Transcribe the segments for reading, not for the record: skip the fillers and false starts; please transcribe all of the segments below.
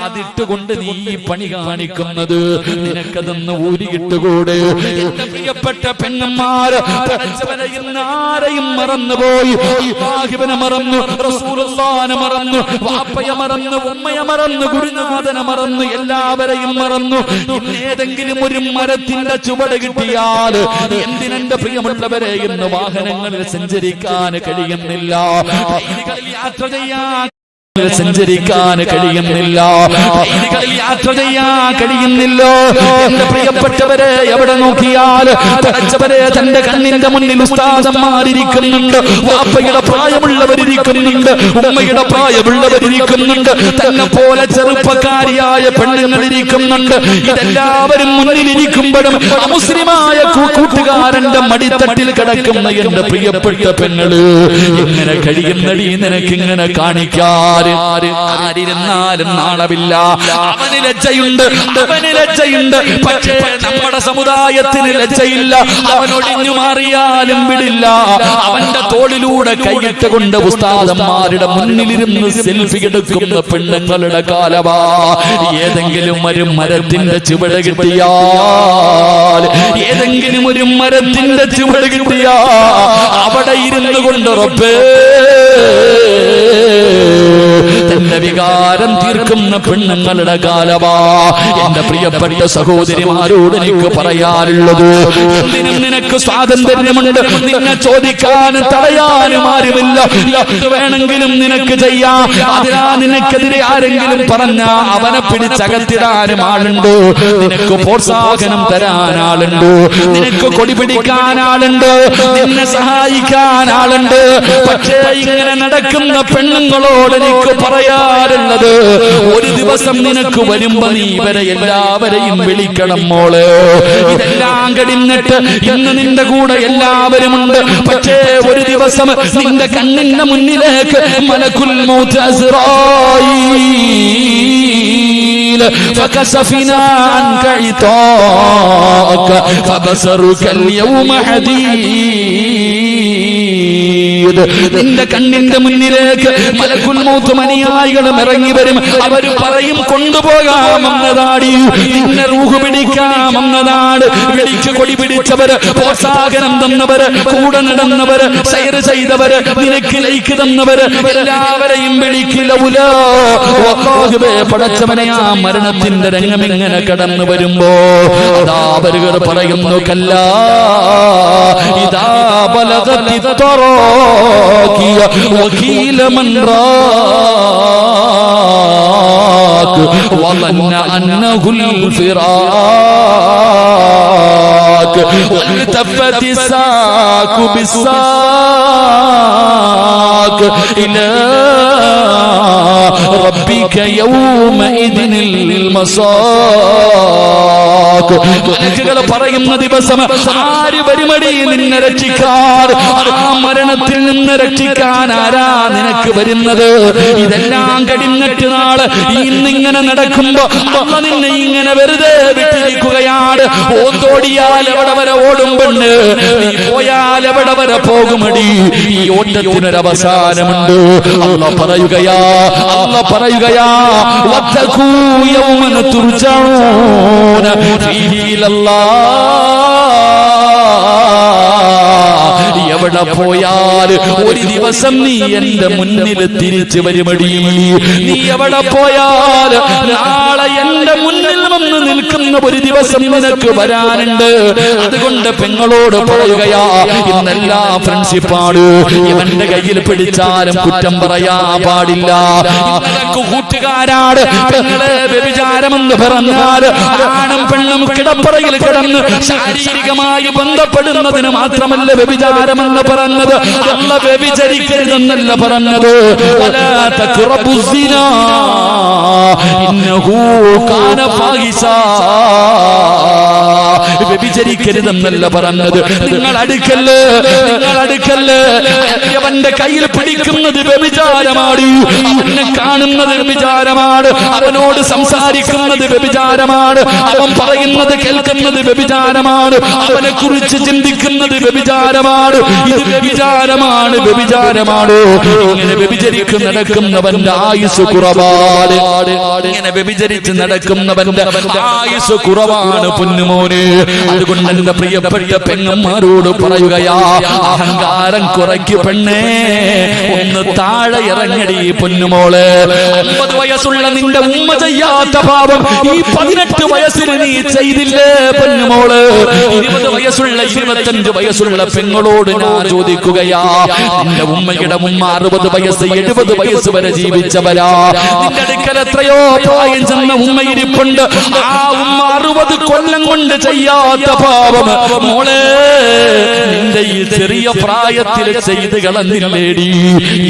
അതിട്ടുകൊണ്ട് നീ ഈ പണി കാണിക്കുന്നത്? നിനക്കതൊന്ന് ഊരിയിട്ടുകൂടെ? എന്റെ പ്രിയപ്പെട്ട പെണ്ണന്മാര്, ആരെയും മറന്നുപോയി. അല്ലാഹുവിനെ മറന്നു, റസൂലുള്ളാഹിനെ മറന്നു, വാപ്പയെ മറന്നു, ഉമ്മയെ മറന്നു, ഗുരുനാഥനെ മറന്നു, എല്ലാവരെയും മറന്നു. ഏതെങ്കിലും ഒരു മരത്തിന്റെ ചുവട് കിട്ടിയാൽ എന്തിനെന്റെ പ്രിയമുള്ളവരെ ഇന്ന് വാഹനങ്ങളിൽ സഞ്ചരിക്കാൻ കഴിയുന്നില്ല, യാത്ര ചെയ്യാൻ സഞ്ചരിക്കാൻ കഴിയുന്നില്ല, യാത്ര ചെയ്യാൻ കഴിയുന്നില്ലോ. എന്റെ പ്രിയപ്പെട്ടവരെ, എവിടെ നോക്കിയാൽ പടച്ചവരെ തന്റെ കണ്ണിന്റെ മുന്നിൽ ഉസ്താദന്മാരിയ്ക്കുന്നുണ്ട്, വാപ്പയുടെ പ്രായമുള്ളവരിയ്ക്കുന്നുണ്ട്, ഉമ്മയുടെ പ്രായമുള്ളവരിയ്ക്കുന്നുണ്ട്, തന്നെ പോലെ ചെറുപ്പക്കാരിയായ പെണ്ണുങ്ങളിരിക്കുന്നുണ്ട്. ഇതെല്ലാവരും മുന്നിലിരിക്കുമ്പോഴും അമുസ്ലിമായ കൂട്ടുകാരന്റെ മടിത്തട്ടിൽ കിടക്കുന്ന എന്റെ പ്രിയപ്പെട്ട പെങ്ങള് എങ്ങനെ കഴിയുന്നടി നിനക്കിങ്ങനെ കാണിക്കാൻ? ആരിരുന്നാലും നാളവില്ല. അവന് ലജ്ജയുണ്ട്, അവന് ലജ്ജയുണ്ട്. പക്ഷേ നമ്മുടെ സമുദായത്തിന് ലജ്ജയില്ല. അവൻ ഒഴിഞ്ഞു മാറിയാലും വിടില്ല. അവന്റെ തോളിലൂടെ കൈയിട്ട് കൊണ്ട് ഉസ്താദന്മാരുടെ മുന്നിലിരുന്ന് സെൽഫി എടുക്കുന്ന പെണ്ണുങ്ങളുടെ കാലമാ. ഏതെങ്കിലും ഒരു മരത്തിന്റെ ചുവട് കിട്ടിയാൽ, ഏതെങ്കിലും ഒരു മരത്തിന്റെ ചുവട് കിട്ടിയാ അവിടെ ഇരുന്നു കൊണ്ട് റബ്ബേ തന്റെ വികാരം തീർക്കുന്ന പെണ്ണുങ്ങളുടെ കാലമാ. എന്റെ പ്രിയപ്പെട്ട സഹോദരിമാരോട് എനിക്ക് പറയാനുള്ളത്, എന്തിനും നിനക്ക് സ്വാതന്ത്ര്യമുണ്ട്. നിന്നെ ചോദിക്കാനും തടയാനും ആരുമില്ല. എന്ത് വേണമെങ്കിലും നിനക്ക് ചെയ്യാം. അതിനാ നിനക്കെതിരെ ആരെങ്കിലും പറഞ്ഞ അവനെ പിടിച്ചകത്തിടാനും ആളുണ്ട്. നിനക്ക് പ്രോത്സാഹനം തരാൻ ആളുണ്ട്. നിനക്ക് കൊടി പിടിക്കാൻ ആളുണ്ട്. നിന്നെ സഹായിക്കാൻ ആളുണ്ട്. പക്ഷേ ഇങ്ങനെ നടക്കുന്ന പെണ്ണുങ്ങളോട് എനിക്ക് പറയാറുള്ളത്, ഒരു ദിവസം നിനക്ക് വരുമ്പോ നീ ഇവരെ എല്ലാവരെയും വിളിക്കണം മോള്. ഇതെല്ലാം കഴിഞ്ഞിട്ട് ഇന്ന് നിന്റെ കൂടെ എല്ലാവരും ഉണ്ട്. പക്ഷേ ഒരു ദിവസം നിന്റെ കണ്ണിന്റെ മുന്നിലേക്ക് മലക്കുൽ മൗത്ത് അസ്റായീൽ ഫകശഫനാ അൻക ഇതാക ഫബസറുക അൽയൗമ ഹദീദ്. നിന്റെ കണ്ണിന്റെ മുന്നിലേക്ക് മലക്കുൽ മൗത്ത് അനുയായികളും ഇറങ്ങി വരും. അവര് പറയും, കൊണ്ടുപോകാമെന്നതാടി, നിന്നെ റൂഹ് പിടിക്കാമെന്നതാണ്. വിളിച്ചു കൊടി പിടിച്ചവര്, പ്രോത്സാഹനം തന്നവര്, കൂടെ നടന്നവര്, സൈർ ചെയ്തവര്, നിനക്ക് ലൈക്ക് തന്നവര്, എല്ലാവരെയും വിളിക്കില്ല. പടച്ചവനെ, ആ മരണത്തിന്റെ രംഗം ഇങ്ങനെ കടന്നു വരുമ്പോ അതാ അവരുകൾ പറയുന്നു, കല്ലാ ഇദാ ബലഗതി തറാകിയ വകീല മൻ റാക് വظن أنه الفراق والتفت الساق بالساق إلى ربك يومئذ المساق. മലക്കുകൾ പറയുന്ന ദിവസം ആര് വരുമടി നിന്നെ രക്ഷിക്കാൻ? ആ മരണത്തിൽ നിന്ന് രക്ഷിക്കാൻ ആരാ നിനക്ക് വരുന്നത്? ഇതെല്ലാം കഴിഞ്ഞിട്ട് നാള് ഇന്നിങ്ങനെ നടക്കുമ്പോ അമ്മ നിന്നെ ഇങ്ങനെ വെറുതെ വിട്ടിരിക്കുകയാണ്. ഓന്തോടിയാൽ എവിടെ വരെ ഓടും പെണ്ണ്, നീ പോയാൽ എവിടെ വരെ പോകുമടി? ഈ ഓട്ടത്തിനൊരവസാനമുണ്ട്. അല്ലാഹ് പറയുകയാ വത്തഖൂ യൗമൻ തുർജഊന ഫീഹി ഇലല്ലാഹ്. എവിടെ പോയാൽ ഒരു ദിവസം നീ എന്റെ മുന്നിൽ തിരിച്ചു വരുമടി. നീ എവിടെ പോയാൽ നാളെ എന്റെ മുന്നിൽ വന്ന് നിൽക്കുന്ന ഒരു ദിവസം നിനക്ക് വരാനുണ്ട്. അതുകൊണ്ട് പെങ്ങളോട് പറയുകയാ, ഇന്നെല്ലാം ഫ്രണ്ട്ഷിപ്പാണ്. ഇവന്റെ കയ്യിൽ പിടിച്ചാലും കുറ്റം പറയാ പാടില്ല. കൂട്ടുകാരാണ്. പെങ്ങളെ വ്യഭിചാരമെന്ന് പറഞ്ഞാൽ ആണും പെണ്ണും കിടപ്പറയിൽ കിടന്ന് ശാരീരികമായി ബന്ധപ്പെടുന്നതിന് മാത്രമല്ല വ്യഭിചാരമെന്ന് പറഞ്ഞത്. അല്ല വ്യഭിചരിക്കരുതെന്നല്ല പറഞ്ഞത്. വലാ തഖ്റബുസ്സിനാ ഇന്നഹു കാന ഫാഹിശാ. വ്യഭിചരിക്ക വ്യഭിചരിക്കരുതെന്നല്ല പറഞ്ഞത്. നിങ്ങൾ അടുക്കല്ല്, നിങ്ങൾ അടുക്കല്ല്. അവന്റെ കയ്യിൽ പിടിക്കുന്നത് വ്യഭിചാരമാണ്, അവനെ കാണുന്നത് വ്യഭിചാരമാണ്, അവനോട് സംസാരിക്കുന്നത് വ്യഭിചാരമാണ്, അവൻ പറയുന്നത് കേൾക്കുന്നത് വ്യഭിചാരമാണ്, അവനെ കുറിച്ച് ചിന്തിക്കുന്നത് വ്യഭിചാരമാണ്. ഇത് വ്യഭിചാരമാണ്, വ്യഭിചാരമാണ്. ഇങ്ങനെ വ്യഭിചരിച്ച് നടക്കുന്നവന്റെ ആയുസ് കുറവാണ്. ഇങ്ങനെ വ്യഭിചരിച്ച് നടക്കുന്നവന്റെ ആയുസ് കുറവാണ് പൊന്നുമോനെ. അതുകൊണ്ട് എന്റെ പ്രിയപ്പെട്ട പെങ്ങന്മാരോട് പറയുകയാ, അഹങ്കാരം കുറയ്ക്ക് പെണ്ണേ, ഒന്ന് താഴെ ഇറങ്ങടി പൊന്നുമോള്. 50 വയസ്സുള്ള നിന്റെ ഉമ്മ ചെയ്യാത്ത പാപം ഈ 18 വയസ്സിന് നീ ചെയ്തില്ലേ പൊന്നുമോള്? 20 വയസ്സുള്ള 25 വയസ്സുള്ള പെങ്ങളോട് ഞാൻ ചോദിക്കുകയാ, നിന്റെ ഉമ്മയുടെ ഉമ്മ 60 വയസ്സ് 70 വയസ്സ് വരെ ജീവിച്ചവരാ. നിന്റെ അടുക്കൽ എത്രയോ പ്രായം ചെന്ന ഉമ്മ ഇരിപ്പുണ്ട്. ആ ഉമ്മ 60 കൊല്ലം കൊണ്ട് ചെയ്യാത്ത പാപം മോളെ നിന്റെ ഈ ചെറിയ പ്രായത്തിൽ ചെയ്ത് കളഞ്ഞില്ലേടി.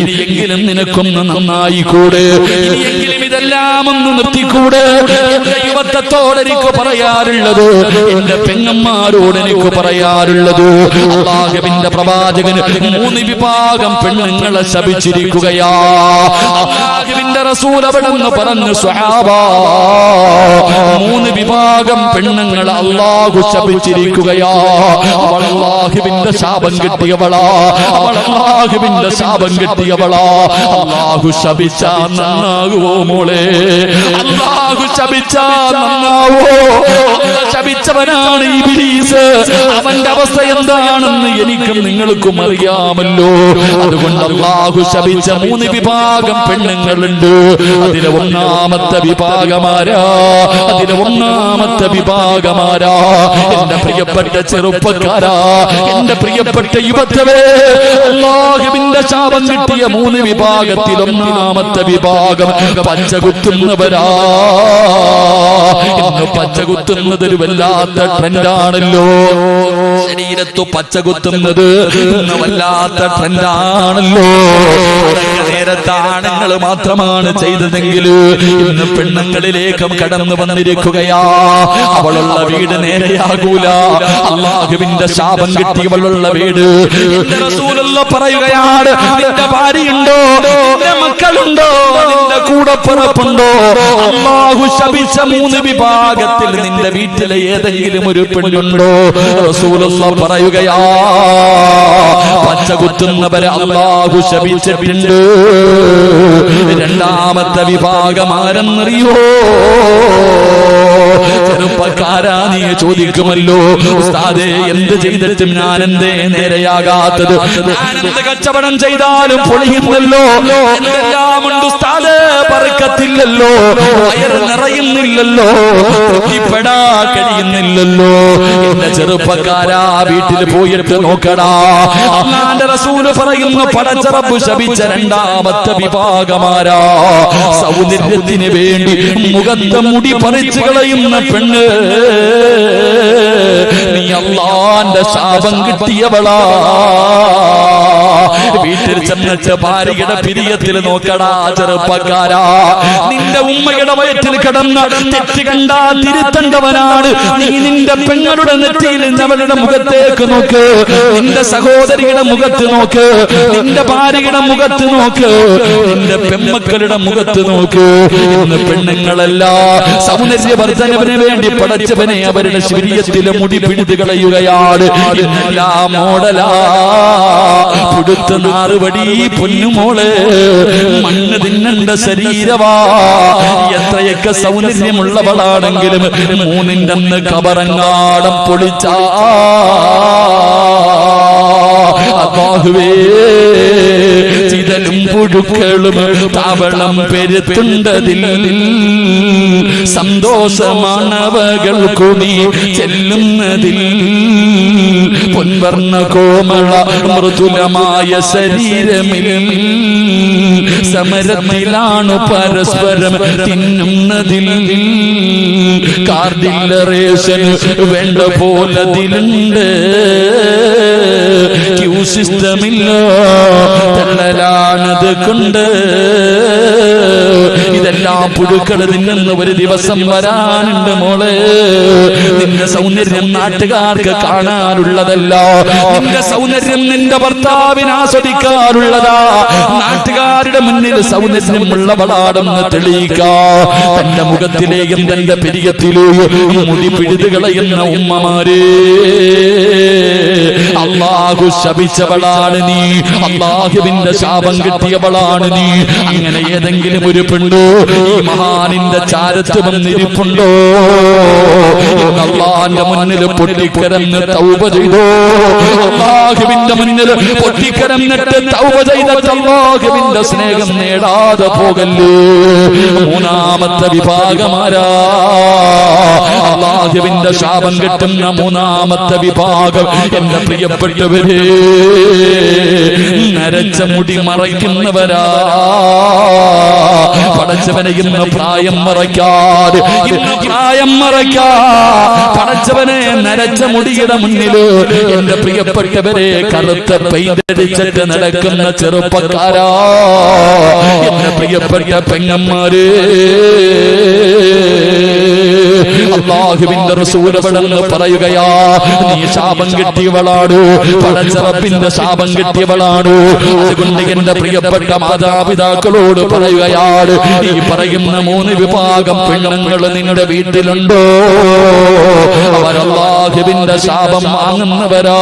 ഇനിയെങ്കിലും നിനക്കൊന്ന് നന്നായിക്കൂടെ, ഇനിയെങ്കിലും ഇതെല്ലാം ഒന്ന് നിർത്തിക്കൂടെ? യുവത്വത്തോട് എനിക്ക് പറയാറുള്ളത്, എന്റെ പെങ്ങന്മാരോട് എനിക്ക് പറയാറുള്ളത്, അല്ലാഹുവിന്റെ പ്രവാചകന് 3 വിഭാഗം പെണ്ണുങ്ങളെ ശപിച്ചിരിക്കുകയാ. അല്ലാഹുവിന്റെ റസൂൽ അവിടെന്ന് പറഞ്ഞു, സ്വഹാബാ 3 വിഭാഗം പെണ്ണുങ്ങളെ അല്ലാഹു ശപിച്ചിരിക്കുകയാ. അവൾ അല്ലാഹുവിന്റെ ശാപം കിട്ടിയവളാ, അവൾ അല്ലാഹുവിന്റെ ശാപം കിട്ടിയവളാ. അല്ലാഹു ശപിച്ചാ നന്നാകുവോ മോളെ? അല്ലാഹു ശപിച്ചാ നന്നാവോ? ശപിച്ചവനാണ് ഇബ്ലീസ്. അവന്റെ അവസ്ഥ എന്താണെന്ന് എനിക്കും നിങ്ങൾക്കും അറിയാമല്ലോ. അതുകൊണ്ട് അല്ലാഹു ശപിച്ച 3 വിഭാഗം പെണ്ണുങ്ങളുണ്ട്. അതിലെ ഒന്നാമത്തെ വിഭാഗമാരാ, അതിലെ ഒന്നാമത്തെ വിഭാഗമാരാ? എന്റെ പ്രിയപ്പെട്ട ചെറുപ്പക്കാരാ, എന്റെ പ്രിയപ്പെട്ട യുവത്വേ, അല്ലാഹുവിന്റെ ശാപം കിട്ടിയ 3 വിഭാഗത്തിൽ ഒന്നാമത്തെ വിഭാഗം പച്ചകുത്തുന്നവരാ. ഇന്ന് പച്ചകുത്തുന്നത് ഒരു വല്ലാത്ത ട്രെൻഡാണല്ലോ. ശരീരത്തു പച്ചകുത്തുന്നത് ഇന്ന് വല്ലാത്ത ട്രെൻഡാണല്ലോ. നേരത്തെ ആണുങ്ങൾ മാത്രമാണ് ചെയ്തതെങ്കിൽ ഇന്ന് പെണ്ണുങ്ങളിലേക്കും കടന്നു വന്നിരിക്കുകയാ. അവളുള്ള വീട് നേരെയാകൂല. അല്ലാഹുവിന്റെ ശാപം കിട്ടിയവളുള്ള വീട്. റസൂലുള്ള പറയുകയാണ്, നിന്റെ ഭാര്യയുണ്ടോ, നിന്റെ മക്കളുണ്ടോ, നിന്റെ കൂടപ്പിറപ്പുണ്ടോ? അല്ലാഹു ശപിച്ച 3 വിഭാഗത്തിൽ നിന്റെ വീട്ടിലെ ഏതെങ്കിലും ഒരു പെണ്ണുണ്ടോ? റസൂലുള്ള പറയുകയാ, പച്ചകുത്തുന്നവരെ അല്ലാഹു ശപിച്ചിട്ടുണ്ട്. രണ്ടാമത്തെ വിഭാഗം ആരെന്നറിയോ? ചെറുപ്പക്കാരാ, നീ ചോദിക്കുമല്ലോ, ഉസ്താദേ എന്ത് ചെയ്തിട്ടും ഞാൻ എന്തേ നേരെയാകാത്തത്? ഞാനെന്ത് കച്ചവടം ചെയ്താലും പൊളിയുന്നല്ലോ, എന്തെല്ലാം ഉണ്ട് ഉസ്താദേ, പറക്കത്തില്ലല്ലോ, വയറ് നിറയുന്നില്ലല്ലോ, തൃപ്തിപ്പെടാ കഴിയുന്നില്ലല്ലോ. എന്റെ ചെറുപ്പക്കാരാ, വീട്ടിൽ പോയിട്ട് നോക്കടാ. അല്ലാഹുവിന്റെ റസൂൽ പറയുന്നു, പടച്ച റബ്ബ് ശപിച്ച രണ്ടാമത്തെ വിഭാഗമാരാ? സൗന്ദര്യത്തിന് വേണ്ടി മുഖത്തെ മുടി പറിച്ചു കളയുന്ന പെണ്ണ്. നീ അല്ലാഹുവിന്റെ ശാപം കിട്ടിയവളാ. വീട്ടിൽ ചെന്നിട്ട് ഭാര്യയുടെ പിരിയത്തിൽ നോക്കടാ ചെറുപ്പക്കാരാ. നിന്റെ ഉമ്മയുടെ വയറ്റിൽ കിടന്ന തെറ്റ് കണ്ടാ തിരുത്തേണ്ടവനാണ് നീ. നിന്റെ പെങ്ങളുടെ നെറ്റിയിൽ അവളുടെ മുഖത്തേക്ക് നോക്ക്, നിന്റെ സഹോദരിയുടെ മുഖത്ത് നോക്ക്, നിന്റെ ഭാര്യയുടെ മുഖത്ത് നോക്ക്, നിന്റെ പെൺമക്കളുടെ മുഖത്ത് നോക്ക്. ഇന്ന് പെണ്ണുങ്ങളല്ല സൗന്ദര്യവർദ്ധനവിന് വേണ്ടി പടച്ചവനെ അവരുടെ ശരീരത്തിലെ മുടി പിടിത് കളയുകയാണ്. ഇന്നെല്ലാം മോഡലാ, പുടുത്ത നാറുപടി പൊന്നുമോള്, മണ്ണ് തിന്നണ്ട ശരീരവാ. എത്രയൊക്കെ സൗന്ദര്യമുള്ളവളാണെങ്കിലും 3ന്റെ അന്ന് കബറങ്ങാടം പൊളിച്ചാ അല്ലാഹുവേ, ചിതലും പുഴുക്കളും താവളം പെരുത്തുണ്ടതിൽ സന്തോഷമാണവകൾക്കു നീ ചെല്ലുന്നതിൽ. പൊൻവർണ്ണ കോമള മൃദുലമായ ശരീരമിൽ സമരത്തിലാണു പരസ്പരം തിന്നുന്നതിൽ. കാർഡിലറേഷൻ വേണ്ട പോലതിലുണ്ട്, ക്യൂ സിസ്റ്റമില്ല, തള്ളലാണത് കൊണ്ട്. ഇതെല്ലാം ഇതെല്ലാം പുഴുക്കൾ തിന്നുന്ന ഒരു ദിവസം വരാനുണ്ട് മോളെ. നിന്റെ സൗന്ദര്യം നാട്ടുകാർക്ക് കാണാനുള്ളതല്ല, നിന്റെ സൗന്ദര്യം നിന്റെ ഭർത്താവിന് ആസ്വദിക്കാനുള്ളതാ. നാട്ടുകാരുടെ മുന്നിൽ സൗന്ദര്യമുള്ളവളാണെന്ന് തെളിയിക്കാ. തന്റെ മുഖത്തിലെയും തന്റെ പെരിയത്തിലെയും മുടി പിഴുതു കളയുന്ന ഉമ്മമാരെ, അല്ലാഹു ശപിച്ചവളാണ് നീ, അല്ലാഹുവിന്റെ ശാപം കിട്ടിയവളാണ് നീ. അങ്ങനെ ഏതെങ്കിലും ഒരു പെണ്ണോ ഈ മഹാനിന്റെ ചാരത്ത് വന്നിരിപ്പുണ്ടോ? അല്ലാഹുവിന്റെ മുന്നിൽ പൊട്ടിക്കരന്ന് തൗബ ചെയ്തോ? അല്ലാഹുവിന്റെ മുന്നിൽ പൊട്ടിക്കരന്നിട്ട് തൗബ ചെയ്തിട്ട് അല്ലാഹുവിന്റെ സ്നേഹം നേടാതെ പോകല്ലേ. മൂന്നാമത്തെ വിഭാഗമാരാ? അല്ലാഹുവിന്റെ ശാപം കിട്ടുന്ന മൂന്നാമത്തെ വിഭാഗം എന്റെ പ്രിയപ്പെട്ടവരെ, നരച്ച മുടി മറയ്ക്കുന്നവരാ. പടച്ചവനെ ഇന്ന് പ്രായം മറയ്ക്കാതെ, ഇന്ന് പ്രായം മറയ്ക്കാ പടച്ചവനെ നരച്ച മുടിയുടെ മുന്നില് എന്റെ പ്രിയപ്പെട്ടവരെ കറുത്ത പെയിന്റടിച്ചിട്ട് നടക്കുന്ന ചെറുപ്പക്കാരാ, എന്റെ പ്രിയപ്പെട്ട പെങ്ങന്മാരെ, അല്ലാഹുവിന്റെ റസൂൽ അവിടെന്ന് പറയുകയാ, നീ ശാപം കിട്ടിയവളാണ്, പടച്ച റബ്ബിന്റെ ശാപം കിട്ടിയവളാണ്. അതുകൊണ്ട് എന്റെ പ്രിയപ്പെട്ട മാതാപിതാക്കളോട് പറയുകയാണ്, ഈ പറയുന്ന മൂന്ന് വിഭാഗം പെണ്ണുങ്ങൾ നിങ്ങളുടെ വീട്ടിലുണ്ടോ? അവർ അല്ലാഹുവിന്റെ ശാപം വാങ്ങുന്നവരാ.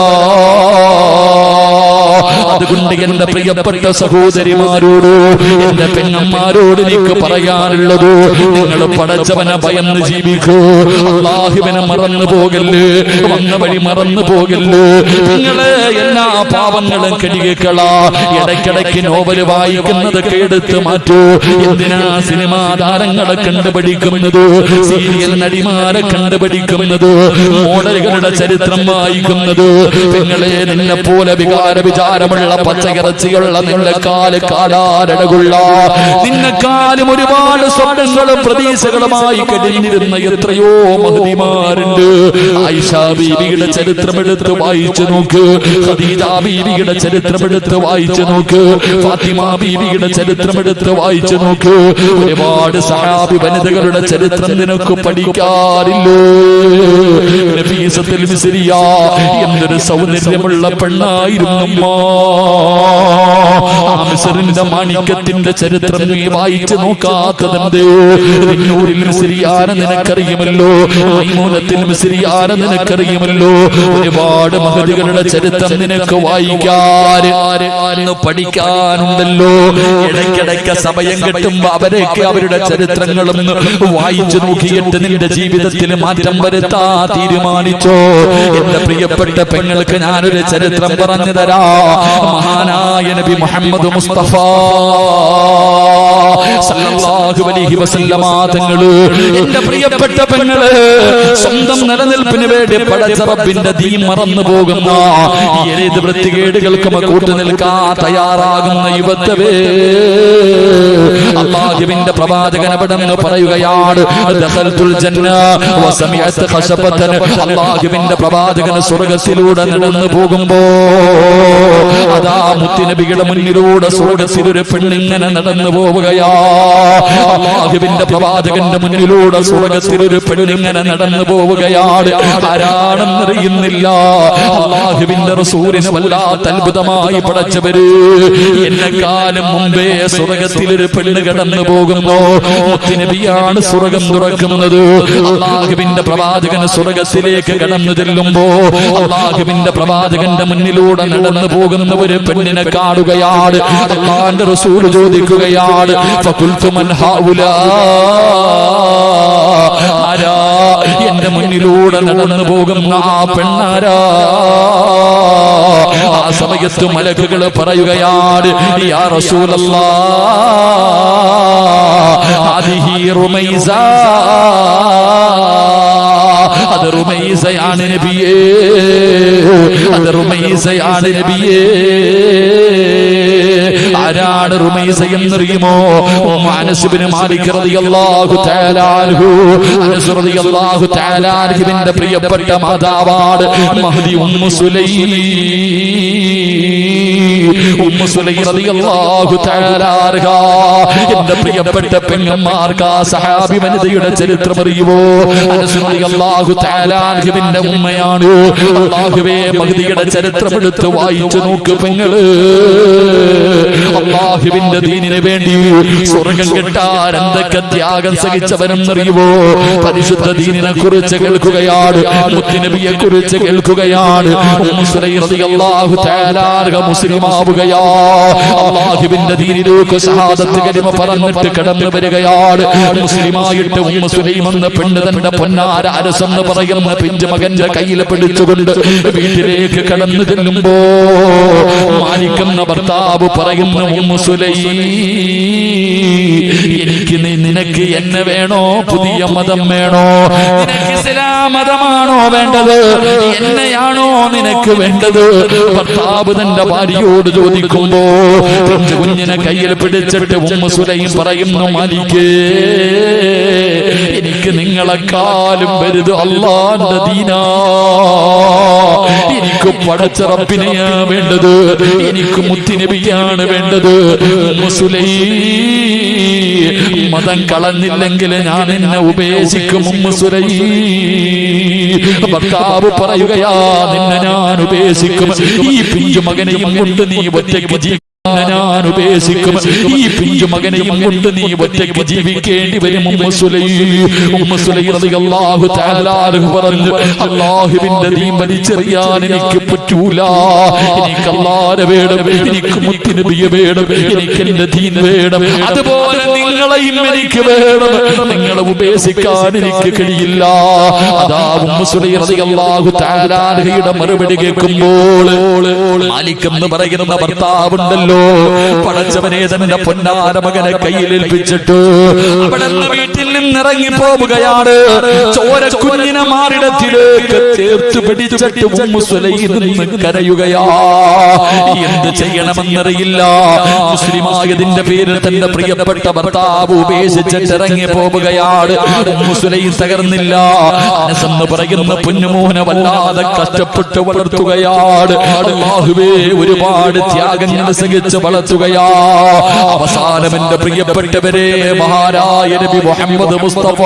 അതുകൊണ്ട് എന്റെ പ്രിയപ്പെട്ട സഹോദരിമാരോട്, എന്റെ പെങ്ങന്മാരോട് എനിക്ക് പറയാനുള്ളത്, നിങ്ങൾ പടച്ചവനെ ഭയന്ന് ജീവിക്കൂ. അല്ലാഹുവിനെ മറന്നു പോകല്ലേ, വന്ന വഴി മറന്നു പോകല്ലേ. നിങ്ങളെ എല്ലാ പാപങ്ങളും കഴുകിക്കളാ. ഇടയ്ക്കിടയ്ക്ക് നോവല് വായിക്കുന്നതൊക്കെ എടുത്ത് മാറ്റൂ. എന്തിനാ സിനിമാ താരങ്ങളെ കണ്ടുപിടിക്കുന്നത്, സീരിയൽ നടിമാരെ കണ്ടുപിടിക്കുന്നത്, മോഡലുകളുടെ ചരിത്രം വായിക്കുന്നത്? നിങ്ങളെ നിന്നെ പോലെ വികാര വിചാരമുള്ള പച്ചയിറച്ചിയുള്ള നിന്നെക്കാല് കാലാരടകുള്ള നിന്നെക്കാലും ഒരുപാട് സ്വപ്നങ്ങളും പ്രതീക്ഷകളുമായി കഴിഞ്ഞിരുന്ന എത്രയോ മഹതിമാരുണ്ട്. ആയിഷ ബീവിയുടെ ചരിത്രം എടുത്ത് വായിച്ചു നോക്ക്, ഖദീജ ബീവിയുടെ ചരിത്രം എടുത്ത് വായിച്ചു നോക്ക്, ഫാത്തിമ ബീവിയുടെ ചരിത്രം എടുത്ത് വായിച്ചു നോക്ക്. ഒരുപാട് സഹാബി വനിതകളുടെ ചരിത്രം നിനക്ക് പഠിക്കാറില്ലേ? നഫീസത്തുൽ മിസ്രിയ എന്തൊരു സൗന്ദര്യമുള്ള പെണ്ണായിരുന്നു. ആ മിസ്രിന്റെ മാണിക്യത്തിന്റെ ചരിത്രം നീ വായിച്ചു നോക്കാത്തതെന്ത്? നൂറിൽ മിസ്രിയാനെ നിനക്കറിയുമല്ലോ, മൈമൂനത്തിൽ മിസ്രിയാനെ നിനക്കറിയുമല്ലോ. ഒരുപാട് മഹദികളുടെ ചരിത്രം നിനക്ക് വായിക്കാൻ പഠിക്കാനുണ്ടല്ലോ. ഇടയ്ക്കിടയ്ക്ക് സമയം കിട്ടുമ്പോ അവരൊക്കെ അവരുടെ ചരിത്രങ്ങളും വായിച്ചു നോക്കിയിട്ട് നിന്റെ ജീവിതത്തിൽ മാറ്റം വരുത്താ തീരുമാനിച്ചോ? എന്റെ പ്രിയപ്പെട്ട പെങ്ങൾക്ക് ഞാനൊരു ചരിത്രം പറഞ്ഞു തരാ. മഹാനായ നബി മുഹമ്മദ് മുസ്തഫ സല്ലല്ലാഹു അലൈഹി വസല്ലമ തങ്ങള്, എന്റെ പ്രിയപ്പെട്ട പെങ്ങള്, സ്വന്തം നിലനിൽപ്പിന് വേണ്ടി പടച്ച റബ്ബിന്റെ ദീൻ മറന്നു പോകുന്ന ഏത് വൃത്തികേടുകൾക്കും കൂട്ടുനിൽക്കാൻ തയ്യാറാകുന്ന യുവത്വേ, അല്ലാഹുവിന്റെ പ്രവാചകൻ അവിടെന്ന് പറയുകയാണ്, ദഖൽതുൽ ജന്ന വസമിഅത് ഖശബതൻ. അല്ലാഹുവിന്റെ പ്രവാചകൻ സ്വർഗ്ഗത്തിലൂടെ നടന്നു പോകുമ്പോ അതാ മുത്തുനബിയുടെ മുന്നിലൂടെ സ്വർഗ്ഗത്തിൽ ഒരു പെണ്ണിങ്ങനെ നടന്നു പോവുകയാ. അല്ലാഹുവിന്റെ പ്രവാചകന്റെ മുന്നിലൂടെ സ്വർഗ്ഗത്തിൽ ഒരു പെണ്ണിങ്ങനെ നടന്നു പോവുകയാണ്. ആരാണെന്നറിയുന്നില്ല. അല്ലാഹുവിന്റെ റസൂലിനെ വല്ലാത്ത അത്ഭുതമായി പടച്ചവര്, എന്നെക്കാലം മുമ്പേ സ്വർഗ്ഗത്തിൽ ഒരു പെണ്ണ് കടന്നു പോകുന്നു. മുത്തുനബിയാണ് സ്വർഗ്ഗം തുറക്കുന്നത്. അല്ലാഹുവിന്റെ പ്രവാചകൻ സ്വർഗ്ഗത്തിലേക്ക് കടന്നു ചെല്ലുമ്പോ അല്ലാഹുവിന്റെ പ്രവാചകന്റെ മുന്നിലൂടെ നടന്നു പോകുന്ന ഒരു പെണ്ണിനെ കാണുകയാണ്. അല്ലാഹുവിന്റെ റസൂൽ ചോദിക്കുകയാണ്, ഫഖുൽതു മൻ ഹൗലാ, ആരാ എന്റെ മുന്നിലൂടെ നടന്നു പോകുന്ന ആ പെണ്ണാരാ? ആ സമയത്ത് മലക്കുകൾ പറയുകയാണ്, യാ റസൂലല്ലാഹ് ഹാദിഹി റുമൈസ, അത് റുമൈസയാണ് നബിയേ, അത് റുമൈസയാണ് നബിയേ. ആരാണ് റുമൈസ എന്നറിയുമോ? അനസ് ഇബ്നു മാലിക് റളിയല്ലാഹു തആല അൻഹു, അനസ് റളിയല്ലാഹു തആല അൻഹുവിന്റെ പ്രിയപ്പെട്ട മാതാവാണ് മഹ്ദി ഉമ്മു സുലൈം. ഉമ്മു സുലൈം റളിയല്ലാഹു തആല അൻഹ. എന്റെ പ്രിയപ്പെട്ട പെങ്ങന്മാർക്ക് ആ സഹാബി വനിതയുടെ ചരിത്രം അറിയുമോ? അനസ് റളിയല്ലാഹു തആല അൻഹുവിന്റെ ഉമ്മയാണ്. അല്ലാഹുവേ, മഹ്ദിയുടെ ചരിത്രം എടുത്ത് വായിച്ചു നോക്ക് പെങ്ങള്. അല്ലാഹുവിന്റെ ദീനിന് വേണ്ടി സ്വർഗ്ഗം കിട്ടാൻ എന്തൊക്കെ ത്യാഗം സഹിച്ചവരെന്നറിയുമോ? പരിശുദ്ധ ദീനിനെ കുറിച്ച് കേൾക്കുകയാണ്, മുത്തുനബിയെ കുറിച്ച് കേൾക്കുകയാണ്. ഉമ്മു സുലൈം റളിയല്ലാഹു തആല അൻഹ മുസ്ലിമാവുകയാ. അല്ലാഹുവിന്റെ ദീനിലേക്ക് ഷഹാദത്ത് കലിമ പറഞ്ഞിട്ട് കടന്നു വരികയാണ്. മുസ്ലിമായിട്ട് ഉമ്മു സുലൈം എന്ന പെണ്ണ് തന്റെ പൊന്നാര അരസെന്ന് പറയുന്ന പിഞ്ചു മകന്റെ കയ്യിൽ പിടിച്ചുകൊണ്ട് വീട്ടിലേക്ക് കടന്നു ചെല്ലുമ്പോ മാലിക് എന്ന ഭർത്താവ് പറയുന്ന ഉമ്മു സുലൈം, എനിക്ക് നിനക്ക് എന്നെ വേണോ, പുതിയ മതം വേണോ? നിനക്ക് ഇസ്ലാം മതമാണോ വേണ്ടത്, എന്നെയാണോ നിനക്ക് വേണ്ടത്? ഭർത്താവ് തന്റെ ഭാര്യയോട് ചോദിക്കുമ്പോ കുഞ്ഞിനെ കയ്യിൽ പിടിച്ചിട്ട് ഉമ്മു സുലൈം പറയുന്നു, മാലിക്കേ, എനിക്ക് നിങ്ങളെക്കാളും വലുത് അല്ലാഹുവിന്റെ ദീനാ. എനിക്ക് പടച്ച റബ്ബിനെയാ വേണ്ടത്, എനിക്ക് മുത്തുനബിയാണ് വേണ്ടത്. ഉമ്മു സുലൈം, മതം കളഞ്ഞില്ലെങ്കിൽ ഞാൻ എന്നെ ഉപേക്ഷിക്കും. ഉമ്മു സുലൈം, ഭർത്താവ് പറയുകയാ, നിന്നെ ഞാൻ ഉപേക്ഷിക്കും. ഈ പിഞ്ചു മകനെയും കൊണ്ട് നീ ഒറ്റയ്ക്ക് ഞാൻ ഉപേക്ഷിക്കും. ഈ പിഞ്ചു മകനെയും കൊണ്ട് നീ ഒറ്റയ്ക്ക് ജീവിക്കേണ്ടി വരും. ഉമ്മു സുലൈം റളിയല്ലാഹു തആല അൻഹു പറഞ്ഞു, അല്ലാഹുവിന്റെ ദീൻ വലിച്ചെറിയാൻ എനിക്ക് പറ്റൂല. എനിക്ക് അല്ലാഹുവിനെ വേണം, എനിക്ക് മുത്തുനബിയെ വേണം, എനിക്ക് എന്റെ ദീൻ വേണം. അതുപോലെ നിങ്ങളെയും എനിക്ക് വേണം. നിങ്ങളെ ഉപേക്ഷിക്കാൻ എനിക്ക് കഴിയില്ല. അതാ ഉമ്മു സുലൈം റളിയല്ലാഹു തആല അൻഹയുടെ മറുപടി കേൾക്കുമ്പോൾ മാലിക് എന്ന് പറയുന്ന ഭർത്താവുണ്ടല്ലോ, പടച്ചവനെ തന്റെ പൊന്നാര മകനെ കയ്യിലേൽപ്പിച്ചിട്ട് അവിടെ വീട്ടിൽ നിന്നിറങ്ങി പോവുകയാണ്. ചോര കുഞ്ഞിനെ മാറിടത്തിലേക്ക് ചേർത്ത് പിടിച്ചിട്ട് ഉമ്മു സുലൈം നിന്ന് കരയുകയാ. എന്ത് ചെയ്യണമെന്നറിയില്ല. മുസ്ലിമായതിന്റെ പേരിൽ തന്റെ പ്രിയപ്പെട്ട ഭർത്താവ് ഉപേക്ഷിച്ചിട്ട് ഇറങ്ങി പോവുകയാണ്. Ummu Sulaim തകർന്നില്ല. അനസ് എന്ന് പറയുന്ന പൊന്നുമോനെ വല്ലാതെ കഷ്ടപ്പെട്ട് വളർത്തുകയാണ്. അല്ലാഹുവേ, ഒരുപാട് ത്യാഗങ്ങൾ സഹിച്ച് വളർത്തുകയാ. അവസാനം എന്റെ പ്രിയപ്പെട്ടവരെ, മഹാനായ നബി മുഹമ്മദ് മുസ്തഫ